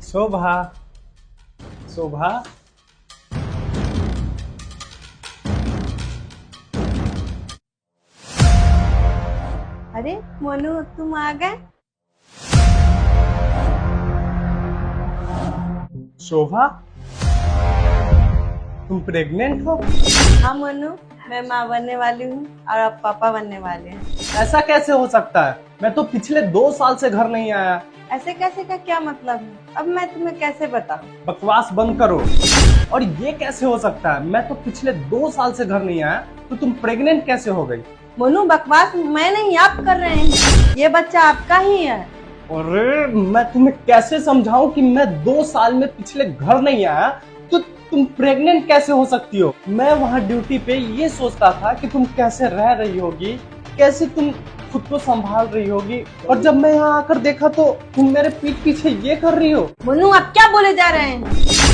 शोभा, शोभा। अरे मोनू, तुम आ गए। शोभा, तुम प्रेग्नेंट हो? हाँ मोनू, मैं माँ बनने वाली हूँ और आप पापा बनने वाले हैं। ऐसा कैसे हो सकता है? मैं तो पिछले 2 साल से घर नहीं आया। ऐसे कैसे का क्या मतलब है? अब मैं तुम्हें कैसे बताऊँ? बकवास बंद करो। और ये कैसे हो सकता है? मैं तो पिछले 2 साल से घर नहीं आया, तो तुम प्रेग्नेंट कैसे हो गई? मोनू, बकवास मैं नहीं, आप कर रहे हैं। ये बच्चा आपका ही है। अरे मैं तुम्हें कैसे समझाऊं कि मैं 2 साल में पिछले घर नहीं आया, तो तुम प्रेग्नेंट कैसे हो सकती हो? मैं वहाँ ड्यूटी पे ये सोचता था कि तुम कैसे रह रही होगी, कैसे तुम खुद को संभाल रही होगी, और जब मैं यहाँ आकर देखा तो तुम मेरे पीठ पीछे ये कर रही हो। मोनू, आप क्या बोले जा रहे हैं?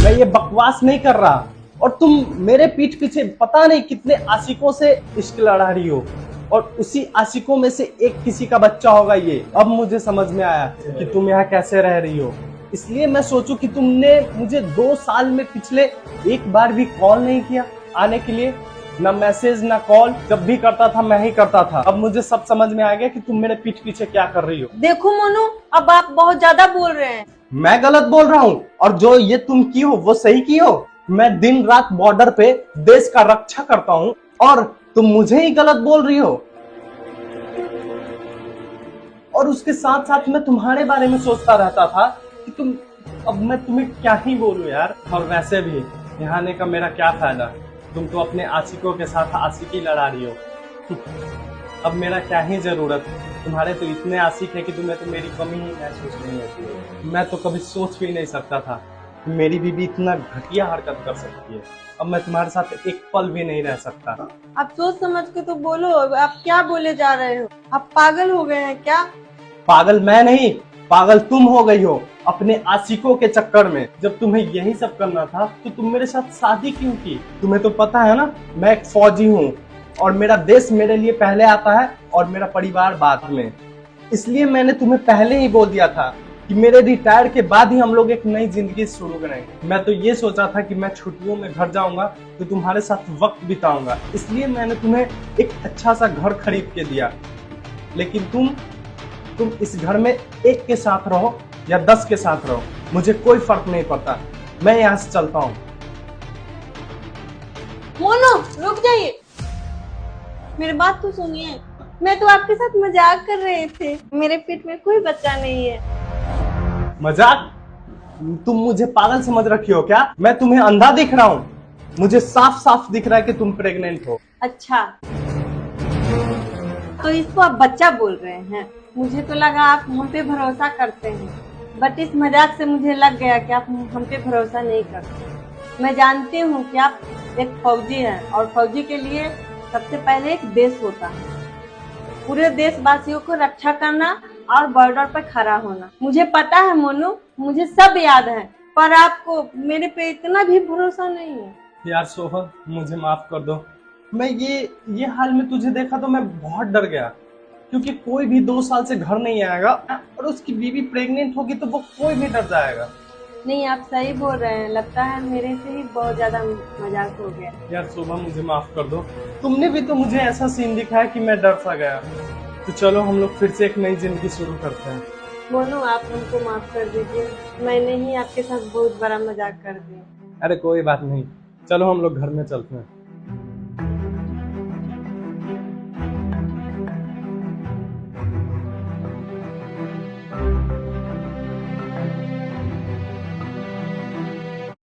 मैं ये बकवास नहीं कर रहा, और तुम मेरे पीठ पीछे पता नहीं कितने आशिकों से इश्क लड़ा रही हो, और उसी आशिकों में से एक किसी का बच्चा होगा ये। अब मुझे समझ में आया कि तुम यहाँ कैसे रह रही हो। इसलिए मैं सोचूं कि तुमने मुझे 2 साल में पिछले एक बार भी कॉल नहीं किया आने के लिए, ना मैसेज ना कॉल। जब भी करता था मैं ही करता था। अब मुझे सब समझ में आ गया कि तुम मेरे पीठ पीछे क्या कर रही हो। देखो मोनू, अब आप बहुत ज्यादा बोल रहे हैं। मैं गलत बोल रहा हूँ, और जो ये तुम की हो वो सही की हो। मैं दिन रात बॉर्डर पे देश का रक्षा करता हूँ, और तुम मुझे ही गलत बोल रही हो। और उसके साथ साथ मैं तुम्हारे बारे में सोचता रहता था कि तुम, अब मैं तुम्हें क्या ही बोलूं यार। और वैसे भी यहाँ आने का मेरा क्या फायदा? तुम तो अपने आशिकों के साथ आशिकी लड़ा रही हो। अब मेरा क्या ही जरूरत? तुम्हारे तो इतने आशिक है कि तुम्हें तो मेरी कमी ही महसूस नहीं होती। मैं तो कभी सोच भी नहीं सकता था कि मेरी बीवी इतना घटिया हरकत कर सकती है। अब मैं तुम्हारे साथ एक पल भी नहीं रह सकता। आप सोच समझ के तो बोलो। आप क्या बोले जा रहे हो? आप पागल हो गए हैं क्या? पागल मैं नहीं, पागल तुम हो गई हो अपने आशिकों के चक्कर में। जब तुम्हें यही सब करना था तो तुम मेरे साथ शादी क्यों की? तुम्हें तो पता है ना, मैं एक फौजी हूँ, और मेरा देश मेरे लिए पहले आता है और मेरा परिवार बाद में। इसलिए मैंने तुम्हें पहले ही बोल दिया था कि मेरे रिटायर के बाद ही हम लोग एक नई जिंदगी शुरू करेंगे। मैं तो ये सोचा था कि मैं छुट्टियों में घर जाऊंगा तो तुम्हारे साथ वक्त बिताऊंगा, इसलिए मैंने तुम्हें एक अच्छा सा घर खरीद के दिया। लेकिन तुम इस घर में एक के साथ रहो या 10 के साथ रहो, मुझे कोई फर्क नहीं पड़ता। मैं यहाँ से चलता हूँ। मोनू, रुक जाइए, मेरी बात तो सुनिए। मैं तो आपके साथ मजाक कर रहे थे। मेरे पेट में कोई बच्चा नहीं है। मजाक? तुम मुझे पागल समझ रखी हो क्या? मैं तुम्हें अंधा दिख रहा हूँ? मुझे साफ साफ दिख रहा है कि तुम प्रेग्नेंट हो। अच्छा, तो इसको आप बच्चा बोल रहे हैं? मुझे तो लगा आप हम पे भरोसा करते हैं, बट इस मजाक से मुझे लग गया कि आप हम पे भरोसा नहीं करते। मैं जानती हूँ कि आप एक फौजी हैं, और फौजी के लिए सबसे पहले एक देश होता है। पूरे देशवासियों को रक्षा करना और बॉर्डर पर खड़ा होना। मुझे पता है मोनू, मुझे सब याद है, पर आपको मेरे पे इतना भी भरोसा नहीं है। यार सोहन, मुझे माफ कर दो। मैं ये हाल में तुझे देखा तो मैं बहुत डर गया, क्योंकि कोई भी 2 साल से घर नहीं आएगा, और उसकी बीवी प्रेग्नेंट होगी तो वो कोई भी डर जाएगा। नहीं, आप सही बोल रहे हैं। लगता है मेरे से ही बहुत ज्यादा मजाक हो गया। यार शोभा, मुझे माफ कर दो। तुमने भी तो मुझे ऐसा सीन दिखाया कि मैं डर सा गया। तो चलो हम लोग फिर से एक नई जिंदगी शुरू करते हैं। मोनू, आप हमको माफ कर दीजिए। मैंने ही आपके साथ बहुत बड़ा मजाक कर दिया। अरे कोई बात नहीं, चलो हम लोग घर में चलते हैं।